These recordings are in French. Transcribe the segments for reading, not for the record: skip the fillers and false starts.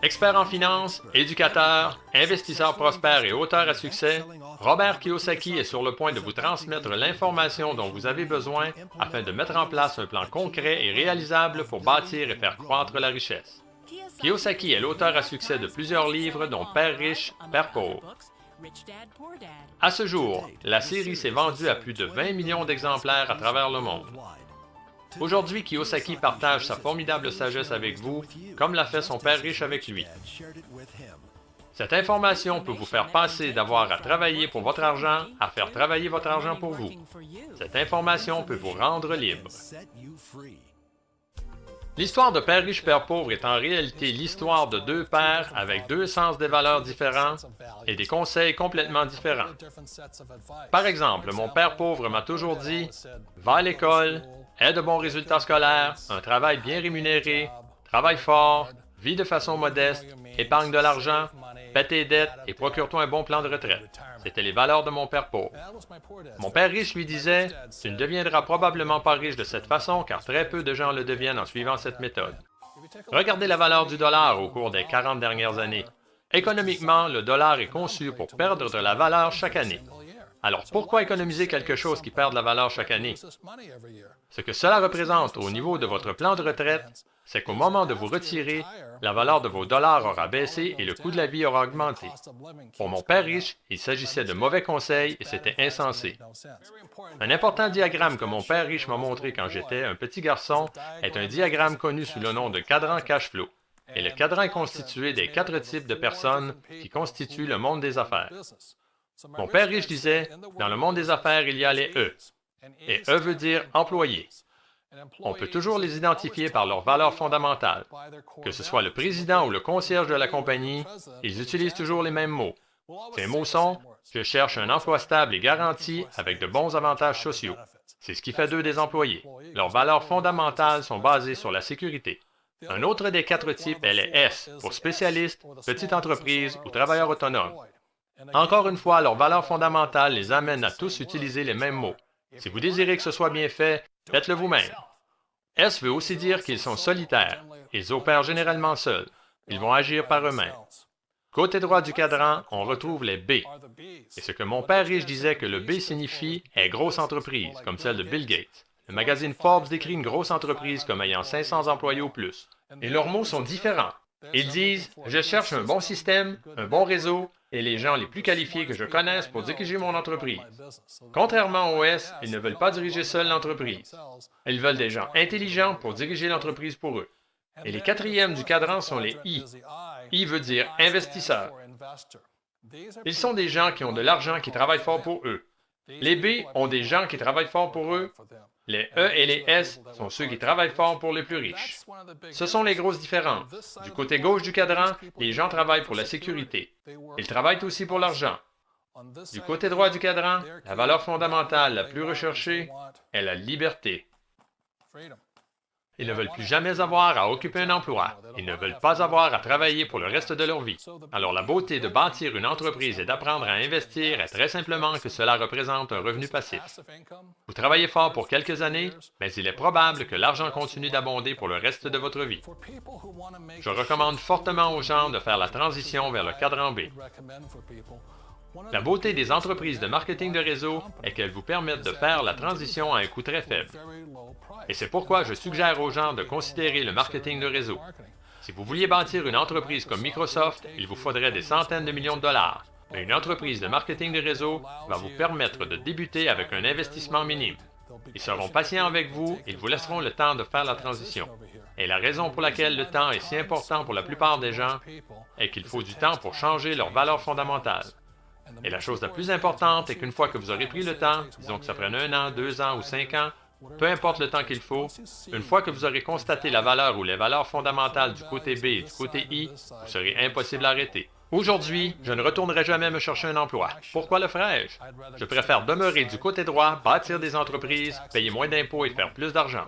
Expert en finance, éducateur, investisseur prospère et auteur à succès, Robert Kiyosaki est sur le point de vous transmettre l'information dont vous avez besoin afin de mettre en place un plan concret et réalisable pour bâtir et faire croître la richesse. Kiyosaki est l'auteur à succès de plusieurs livres dont Père riche, Père pauvre. À ce jour, la série s'est vendue à plus de 20 millions d'exemplaires à travers le monde. Aujourd'hui, Kiyosaki partage sa formidable sagesse avec vous, comme l'a fait son père riche avec lui. Cette information peut vous faire passer d'avoir à travailler pour votre argent à faire travailler votre argent pour vous. Cette information peut vous rendre libre. L'histoire de Père riche, Père pauvre est en réalité l'histoire de deux pères avec deux sens des valeurs différents et des conseils complètement différents. Par exemple, mon père pauvre m'a toujours dit « Va à l'école, aie de bons résultats scolaires, un travail bien rémunéré, travaille fort, vis de façon modeste, épargne de l'argent, paie tes dettes et procure-toi un bon plan de retraite. » C'était les valeurs de mon père pauvre. Mon père riche lui disait « Tu ne deviendras probablement pas riche de cette façon car très peu de gens le deviennent en suivant cette méthode. » Regardez la valeur du dollar au cours des 40 dernières années. Économiquement, le dollar est conçu pour perdre de la valeur chaque année. Alors pourquoi économiser quelque chose qui perd de la valeur chaque année? Ce que cela représente au niveau de votre plan de retraite, c'est qu'au moment de vous retirer, la valeur de vos dollars aura baissé et le coût de la vie aura augmenté. Pour mon père riche, il s'agissait de mauvais conseils et c'était insensé. Un important diagramme que mon père riche m'a montré quand j'étais un petit garçon est un diagramme connu sous le nom de cadran cash flow. Et le cadran est constitué des 4 types de personnes qui constituent le monde des affaires. Mon père riche disait, dans le monde des affaires, il y a les E. Et E veut dire employé. On peut toujours les identifier par leurs valeurs fondamentales. Que ce soit le président ou le concierge de la compagnie, ils utilisent toujours les mêmes mots. Ces mots sont « Je cherche un emploi stable et garanti avec de bons avantages sociaux ». C'est ce qui fait d'eux des employés. Leurs valeurs fondamentales sont basées sur la sécurité. Un autre des 4 types est les S, pour spécialistes, petite entreprise ou travailleurs autonomes. Encore une fois, leurs valeurs fondamentales les amènent à tous utiliser les mêmes mots. Si vous désirez que ce soit bien fait, faites-le vous-même. S veut aussi dire qu'ils sont solitaires. Ils opèrent généralement seuls. Ils vont agir par eux-mêmes. Côté droit du cadran, on retrouve les B. Et ce que mon père riche disait que le B signifie est grosse entreprise, comme celle de Bill Gates. Le magazine Forbes décrit une grosse entreprise comme ayant 500 employés ou plus. Et leurs mots sont différents. Ils disent « Je cherche un bon système, un bon réseau et les gens les plus qualifiés que je connaisse pour diriger mon entreprise. » Contrairement aux S, ils ne veulent pas diriger seuls l'entreprise. Ils veulent des gens intelligents pour diriger l'entreprise pour eux. Et les 4e du cadran sont les I. I veut dire investisseur. Ils sont des gens qui ont de l'argent qui travaillent fort pour eux. Les B ont des gens qui travaillent fort pour eux. Les E et les S sont ceux qui travaillent fort pour les plus riches. Ce sont les grosses différences. Du côté gauche du cadran, les gens travaillent pour la sécurité. Ils travaillent aussi pour l'argent. Du côté droit du cadran, la valeur fondamentale la plus recherchée est la liberté. Ils ne veulent plus jamais avoir à occuper un emploi. Ils ne veulent pas avoir à travailler pour le reste de leur vie. Alors la beauté de bâtir une entreprise et d'apprendre à investir est très simplement que cela représente un revenu passif. Vous travaillez fort pour quelques années, mais il est probable que l'argent continue d'abonder pour le reste de votre vie. Je recommande fortement aux gens de faire la transition vers le cadran B. La beauté des entreprises de marketing de réseau est qu'elles vous permettent de faire la transition à un coût très faible. Et c'est pourquoi je suggère aux gens de considérer le marketing de réseau. Si vous vouliez bâtir une entreprise comme Microsoft, il vous faudrait des centaines de millions de dollars. Mais une entreprise de marketing de réseau va vous permettre de débuter avec un investissement minime. Ils seront patients avec vous et ils vous laisseront le temps de faire la transition. Et la raison pour laquelle le temps est si important pour la plupart des gens est qu'il faut du temps pour changer leurs valeurs fondamentales. Et la chose la plus importante est qu'une fois que vous aurez pris le temps, disons que ça prenne 1 an, 2 ans ou 5 ans, peu importe le temps qu'il faut, une fois que vous aurez constaté la valeur ou les valeurs fondamentales du côté B et du côté I, vous serez impossible à arrêter. Aujourd'hui, je ne retournerai jamais me chercher un emploi. Pourquoi le ferais-je? Je préfère demeurer du côté droit, bâtir des entreprises, payer moins d'impôts et faire plus d'argent.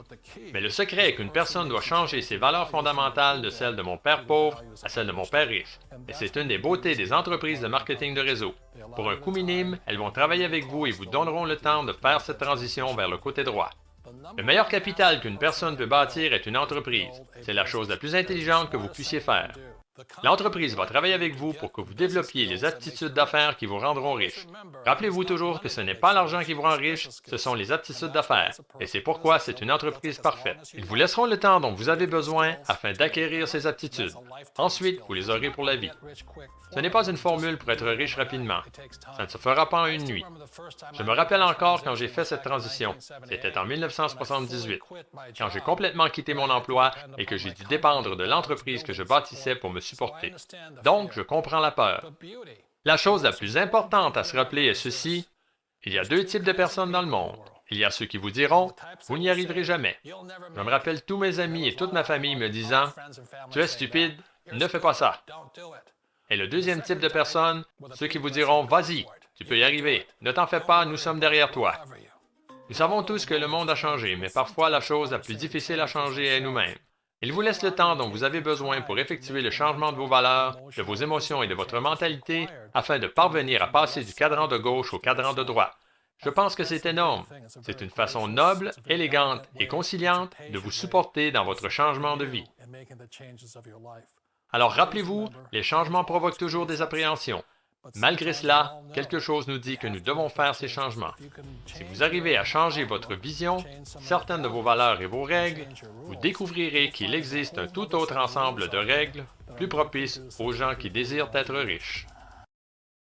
Mais le secret est qu'une personne doit changer ses valeurs fondamentales de celles de mon père pauvre à celles de mon père riche. Et c'est une des beautés des entreprises de marketing de réseau. Pour un coût minime, elles vont travailler avec vous et vous donneront le temps de faire cette transition vers le côté droit. Le meilleur capital qu'une personne peut bâtir est une entreprise. C'est la chose la plus intelligente que vous puissiez faire. L'entreprise va travailler avec vous pour que vous développiez les aptitudes d'affaires qui vous rendront riche. Rappelez-vous toujours que ce n'est pas l'argent qui vous rend riche, ce sont les aptitudes d'affaires. Et c'est pourquoi c'est une entreprise parfaite. Ils vous laisseront le temps dont vous avez besoin afin d'acquérir ces aptitudes. Ensuite, vous les aurez pour la vie. Ce n'est pas une formule pour être riche rapidement. Ça ne se fera pas en une nuit. Je me rappelle encore quand j'ai fait cette transition. C'était en 1978, quand j'ai complètement quitté mon emploi et que j'ai dû dépendre de l'entreprise que je bâtissais pour me supporter. Donc, je comprends la peur. La chose la plus importante à se rappeler est ceci: il y a deux types de personnes dans le monde. Il y a ceux qui vous diront « Vous n'y arriverez jamais ». Je me rappelle tous mes amis et toute ma famille me disant « Tu es stupide, ne fais pas ça ». Et le deuxième type de personnes, ceux qui vous diront « Vas-y, tu peux y arriver, ne t'en fais pas, nous sommes derrière toi ». Nous savons tous que le monde a changé, mais parfois la chose la plus difficile à changer est nous-mêmes. Il vous laisse le temps dont vous avez besoin pour effectuer le changement de vos valeurs, de vos émotions et de votre mentalité afin de parvenir à passer du cadran de gauche au cadran de droite. Je pense que c'est énorme. C'est une façon noble, élégante et conciliante de vous supporter dans votre changement de vie. Alors rappelez-vous, les changements provoquent toujours des appréhensions. Malgré cela, quelque chose nous dit que nous devons faire ces changements. Si vous arrivez à changer votre vision, certaines de vos valeurs et vos règles, vous découvrirez qu'il existe un tout autre ensemble de règles plus propices aux gens qui désirent être riches.